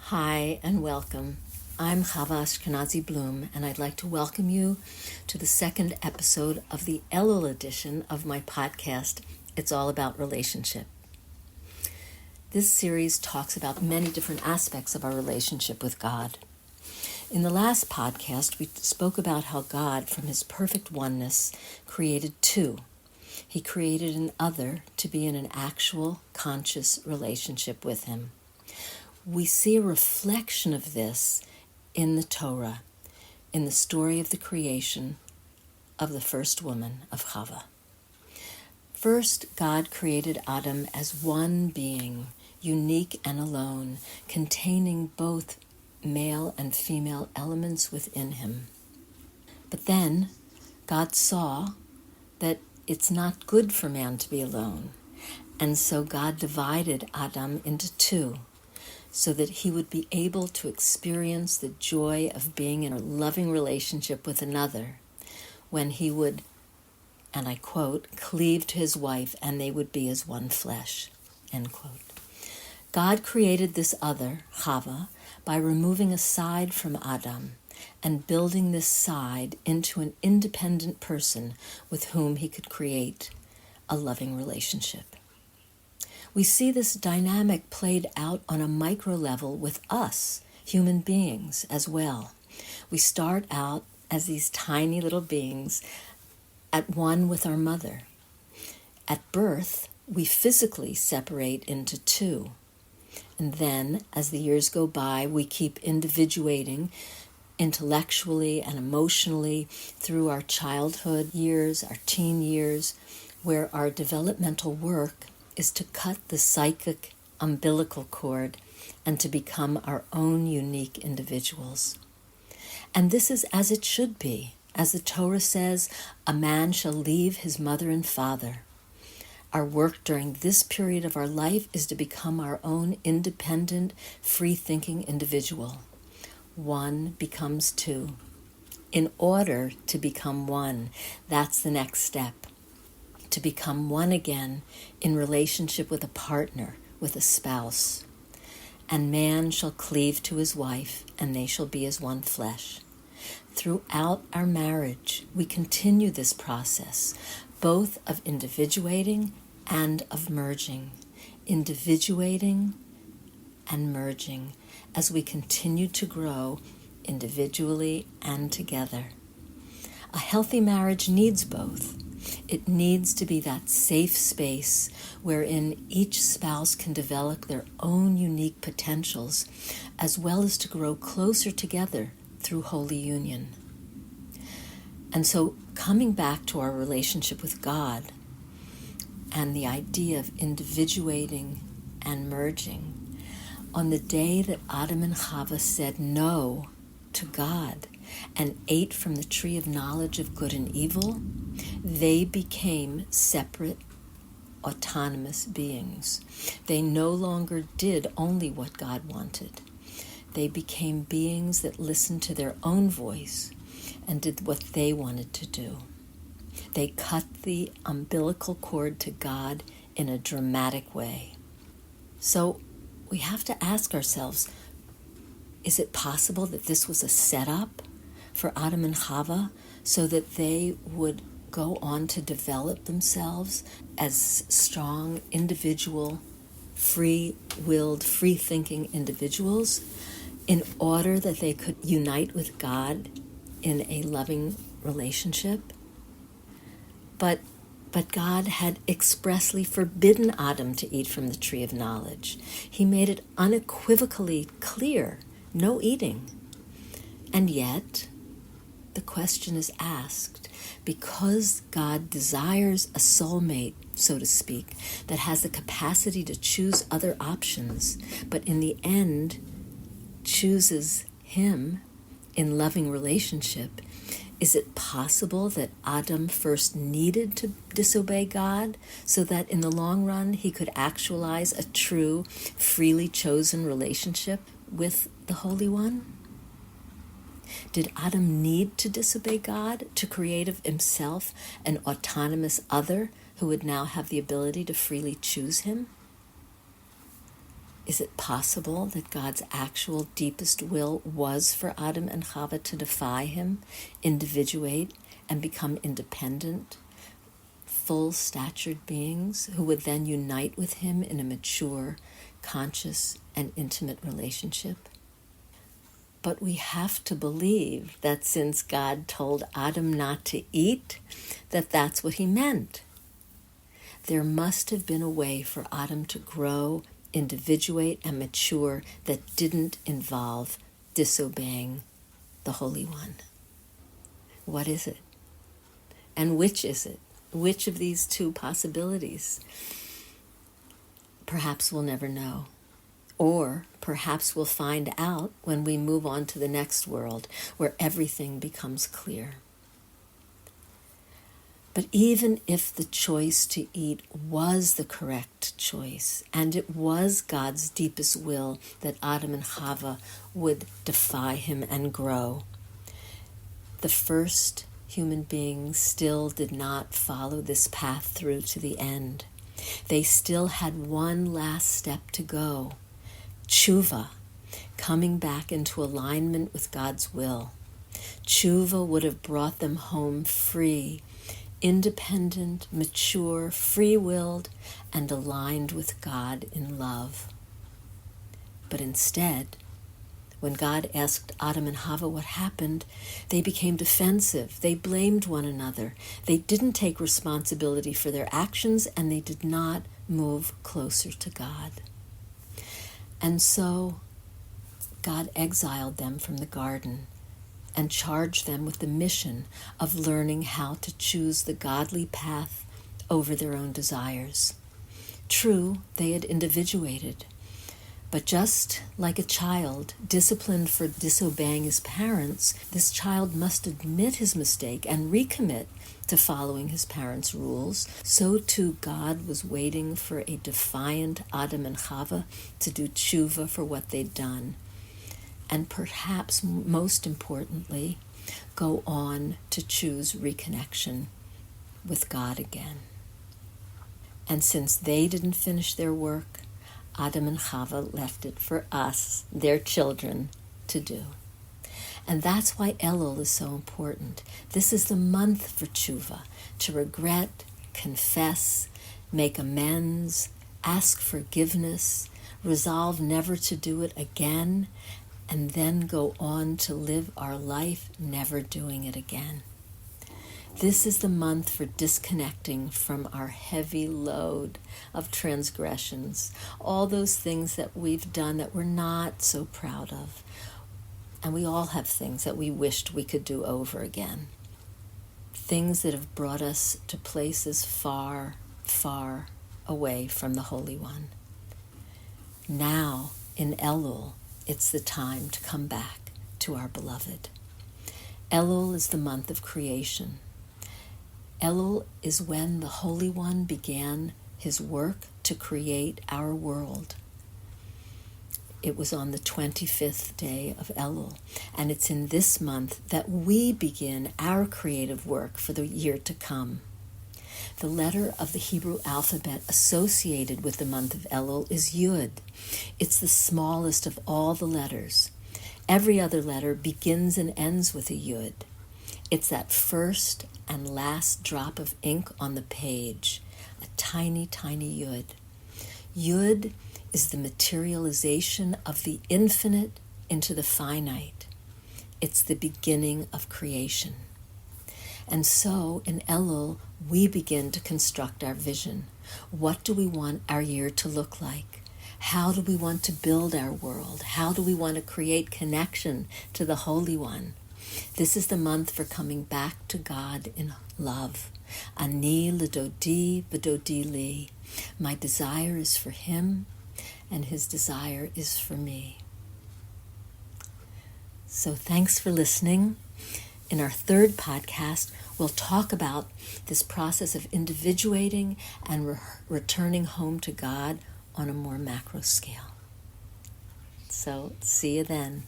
Hi and welcome. I'm Chava Ashkenazi Bloom, and I'd like to welcome you to the second episode of the Elul edition of my podcast, It's All About Relationship. This series talks about many different aspects of our relationship with God. In the last podcast, we spoke about how God, from his perfect oneness, created two. He created an other to be in an actual, conscious relationship with him. We see a reflection of this in the Torah, in the story of the creation of the first woman, of Chava. First, God created Adam as one being, unique and alone, containing both male and female elements within him. But then, God saw that it's not good for man to be alone, and so God divided Adam into two, so that he would be able to experience the joy of being in a loving relationship with another, when he would, and I quote, cleave to his wife and they would be as one flesh, end quote. God created this other, Chava, by removing a side from Adam and building this side into an independent person with whom he could create a loving relationship. We see this dynamic played out on a micro level with us, human beings, as well. We start out as these tiny little beings at one with our mother. At birth, we physically separate into two. And then, as the years go by, we keep individuating intellectually and emotionally through our childhood years, our teen years, where our developmental work is to cut the psychic umbilical cord and to become our own unique individuals. And this is as it should be. As the Torah says, a man shall leave his mother and father. Our work during this period of our life is to become our own independent, free-thinking individual. One becomes two. In order to become one, that's the next step. To become one again in relationship with a partner, with a spouse. And man shall cleave to his wife, and they shall be as one flesh. Throughout our marriage, we continue this process, both of individuating and of merging. Individuating and merging as we continue to grow individually and together. A healthy marriage needs both. It needs to be that safe space wherein each spouse can develop their own unique potentials, as well as to grow closer together through holy union. And so, coming back to our relationship with God and the idea of individuating and merging, on the day that Adam and Chava said no to God and ate from the tree of knowledge of good and evil, they became separate, autonomous beings. They no longer did only what God wanted. They became beings that listened to their own voice and did what they wanted to do. They cut the umbilical cord to God in a dramatic way. So we have to ask ourselves, is it possible that this was a setup for Adam and Chava so that they would go on to develop themselves as strong, individual, free-willed, free-thinking individuals in order that they could unite with God in a loving relationship? But God had expressly forbidden Adam to eat from the tree of knowledge. He made it unequivocally clear, no eating. And yet, the question is asked, because God desires a soulmate, so to speak, that has the capacity to choose other options, but in the end chooses him in loving relationship, is it possible that Adam first needed to disobey God so that in the long run he could actualize a true, freely chosen relationship with the Holy One? Did Adam need to disobey God to create of himself an autonomous other who would now have the ability to freely choose him? Is it possible that God's actual deepest will was for Adam and Chava to defy him, individuate, and become independent, full-statured beings who would then unite with him in a mature, conscious, and intimate relationship? But we have to believe that since God told Adam not to eat, that that's what he meant. There must have been a way for Adam to grow, individuate, and mature that didn't involve disobeying the Holy One. What is it? And which is it? Which of these two possibilities? Perhaps we'll never know. Or perhaps we'll find out when we move on to the next world, where everything becomes clear. But even if the choice to eat was the correct choice, and it was God's deepest will that Adam and Chava would defy him and grow, the first human beings still did not follow this path through to the end. They still had one last step to go. Tshuva, coming back into alignment with God's will. Tshuva would have brought them home free, independent, mature, free-willed, and aligned with God in love. But instead, when God asked Adam and Chava what happened, they became defensive. They blamed one another. They didn't take responsibility for their actions, and they did not move closer to God. And so God exiled them from the garden and charged them with the mission of learning how to choose the godly path over their own desires. True, they had individuated, but just like a child disciplined for disobeying his parents, this child must admit his mistake and recommit to following his parents' rules. So too God was waiting for a defiant Adam and Chava to do tshuva for what they'd done. And perhaps most importantly, go on to choose reconnection with God again. And since they didn't finish their work, Adam and Chava left it for us, their children, to do. And that's why Elul is so important. This is the month for tshuva, to regret, confess, make amends, ask forgiveness, resolve never to do it again, and then go on to live our life never doing it again. This is the month for disconnecting from our heavy load of transgressions, all those things that we've done that we're not so proud of. And we all have things that we wished we could do over again. Things that have brought us to places far, far away from the Holy One. Now, in Elul, it's the time to come back to our beloved. Elul is the month of creation. Elul is when the Holy One began his work to create our world. It was on the 25th day of Elul, and it's in this month that we begin our creative work for the year to come. The letter of the Hebrew alphabet associated with the month of Elul is Yud. It's the smallest of all the letters. Every other letter begins and ends with a Yud. It's that first and last drop of ink on the page, a tiny, tiny Yud. Yud is the materialization of the infinite into the finite. It's the beginning of creation. And so, in Elul, we begin to construct our vision. What do we want our year to look like? How do we want to build our world? How do we want to create connection to the Holy One? This is the month for coming back to God in love. Ani l'dodi v'dodi li. My desire is for him, and his desire is for me. So thanks for listening. In our third podcast, we'll talk about this process of individuating and returning home to God on a more macro scale. So see you then.